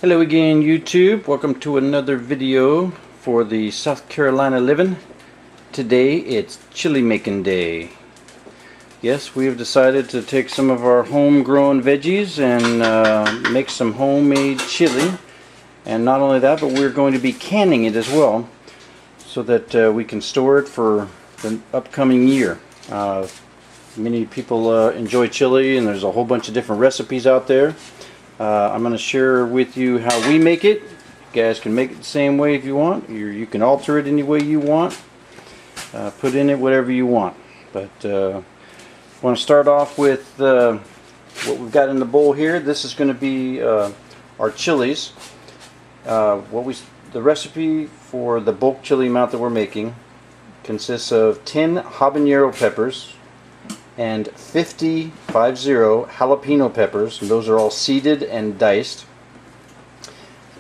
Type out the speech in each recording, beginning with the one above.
Hello again, YouTube. Welcome to another video for the South Carolina living. Today it's chili making day. Yes, we have decided to take some of our homegrown veggies and make some homemade chili. And not only that, but we're going to be canning it as well so that we can store it for the upcoming year. Many people enjoy chili, and there's a whole bunch of different recipes out there. I'm going to share with you how we make it. You guys can make it the same way if you want. You can alter it any way you want. Put in it whatever you want. But I want to start off with what we've got in the bowl here. This is going to be our chilies. The recipe for the bulk chili amount that we're making consists of 10 habanero peppers and 50 jalapeno peppers, and those are all seeded and diced.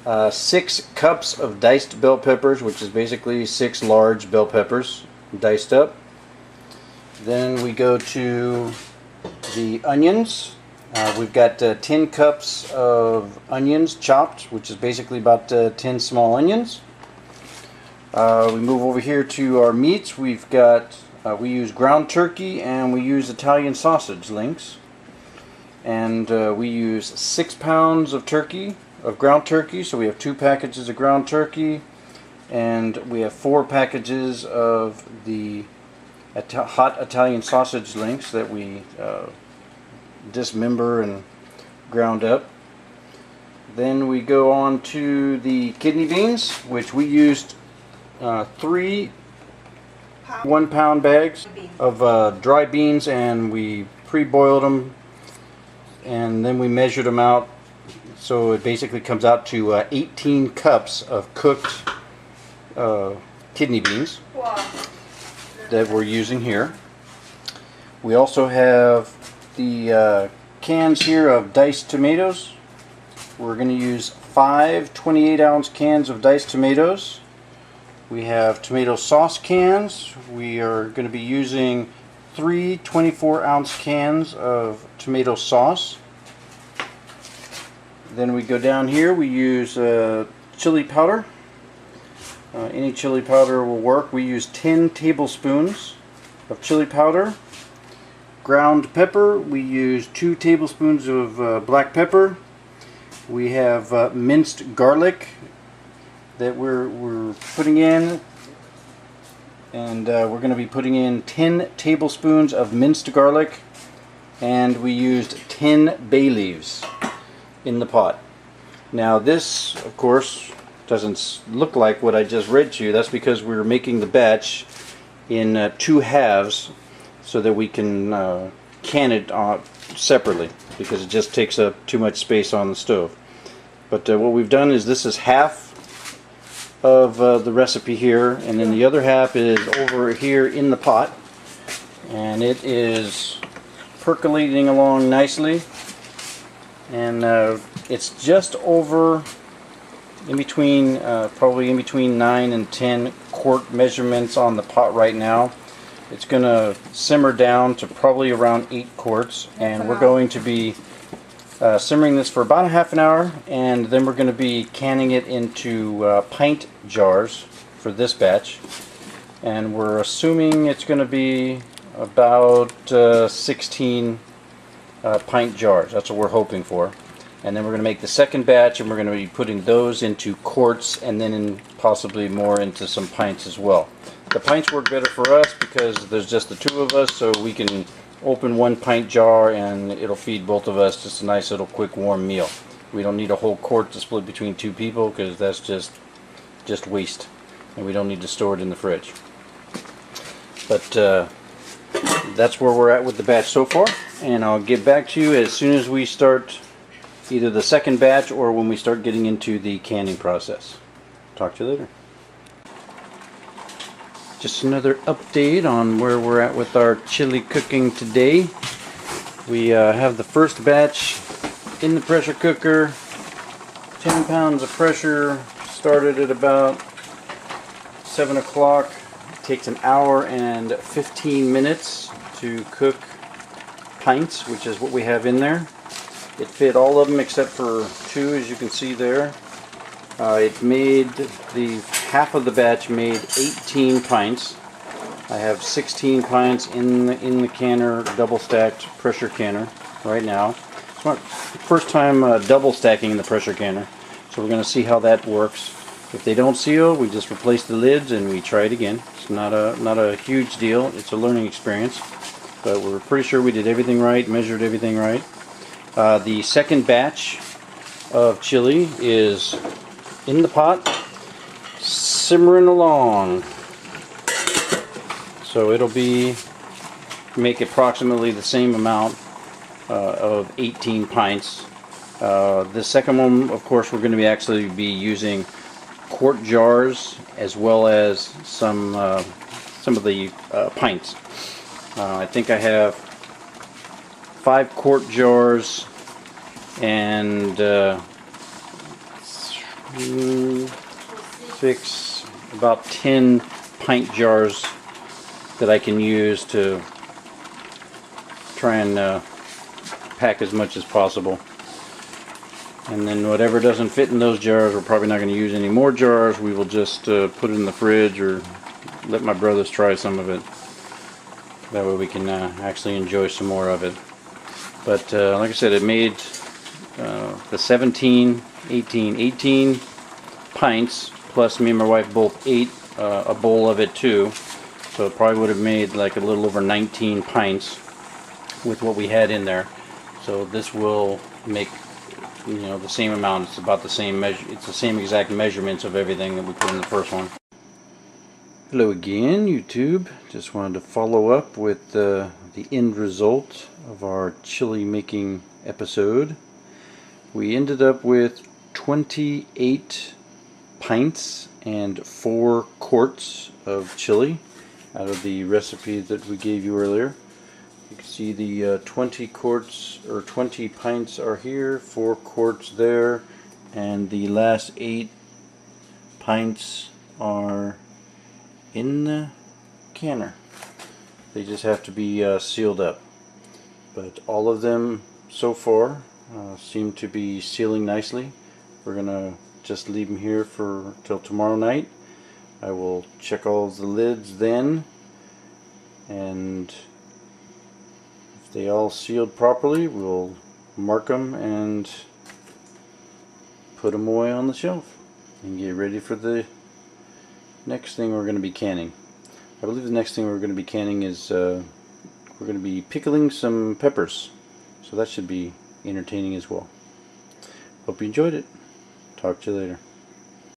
6 cups of diced bell peppers, which is basically 6 large bell peppers diced up. Then we go to the onions. We've got 10 cups of onions chopped, which is basically about 10 small onions. We move over here to our meats. We've got we use ground turkey and we use Italian sausage links, and we use 6 pounds of ground turkey. So we have 2 packages of ground turkey, and we have 4 packages of the hot Italian sausage links that we dismember and ground up. Then we go on to the kidney beans, which we used 3 1-pound bags of dry beans, and we pre-boiled them, and then we measured them out, so it basically comes out to 18 cups of cooked kidney beans that we're using here. We also have the cans here of diced tomatoes. We're going to use 5 28-ounce cans of diced tomatoes. We have tomato sauce cans. We are going to be using 3 24-ounce cans of tomato sauce. Then we go down here, we use chili powder. Any chili powder will work. We use 10 tablespoons of chili powder. Ground pepper, we use 2 tablespoons of black pepper. We have minced garlic that we're putting in, and we're going to be putting in 10 tablespoons of minced garlic, and we used 10 bay leaves in the pot. Now this, of course, doesn't look like what I just read to you. That's because we're making the batch in 2 halves so that we can can it separately, because it just takes up too much space on the stove. But what we've done is this is half of the recipe here, and then the other half is over here in the pot, and it is percolating along nicely, and it's just over in between probably in between 9 and 10 quart measurements on the pot right now. It's gonna simmer down to probably around 8 quarts, and we're going to be simmering this for about a half an hour, and then we're going to be canning it into pint jars for this batch, and we're assuming it's going to be about 16 pint jars. That's what we're hoping for. And then we're going to make the second batch, and we're going to be putting those into quarts, and then possibly more into some pints as well. The pints work better for us because there's just the 2 of us, so we can open 1 pint jar and it'll feed both of us just a nice little quick warm meal. We don't need a whole quart to split between 2 people, because that's just waste, and we don't need to store it in the fridge. But that's where we're at with the batch so far, and I'll get back to you as soon as we start either the second batch or when we start getting into the canning process. Talk to you later. Just another update on where we're at with our chili cooking today. We have the first batch in the pressure cooker. 10 pounds of pressure, started at about 7 o'clock. It takes an hour and 15 minutes to cook pints, which is what we have in there. It fit all of them except for 2, as you can see there. It made half of the batch made 18 pints. I have 16 pints in the canner, double stacked pressure canner right now. It's my first time double stacking the pressure canner, so we're going to see how that works. If they don't seal, we just replace the lids and we try it again. It's not a huge deal. It's a learning experience, but we're pretty sure we did everything right, measured everything right. The second batch of chili is in the pot, simmering along. So it'll make approximately the same amount of 18 pints. The second one, of course, we're going to actually be using quart jars as well as some of the pints. I think I have 5 quart jars and 6, about 10 pint jars that I can use to try and pack as much as possible. And then whatever doesn't fit in those jars, we're probably not going to use any more jars. We will just put it in the fridge or let my brothers try some of it. That way we can actually enjoy some more of it. But like I said, it made the 18 pints, plus me and my wife both ate a bowl of it too. So it probably would have made like a little over 19 pints with what we had in there. So this will make, you know, the same amount. It's about the same measure. It's the same exact measurements of everything that we put in the first one. Hello again, YouTube. Just wanted to follow up with the end result of our chili making episode. We ended up with 28 pints and 4 quarts of chili out of the recipe that we gave you earlier. You can see the 20 quarts or 20 pints are here, 4 quarts there, and the last 8 pints are in the canner. They just have to be sealed up. But all of them so far seem to be sealing nicely. We're gonna just leave them here for till tomorrow night. I will check all of the lids then, and if they all sealed properly, we'll mark them and put them away on the shelf and get ready for the next thing we're going to be canning. I believe the next thing we're going to be canning is we're going to be pickling some peppers, so that should be entertaining as well. Hope you enjoyed it. Talk to you later.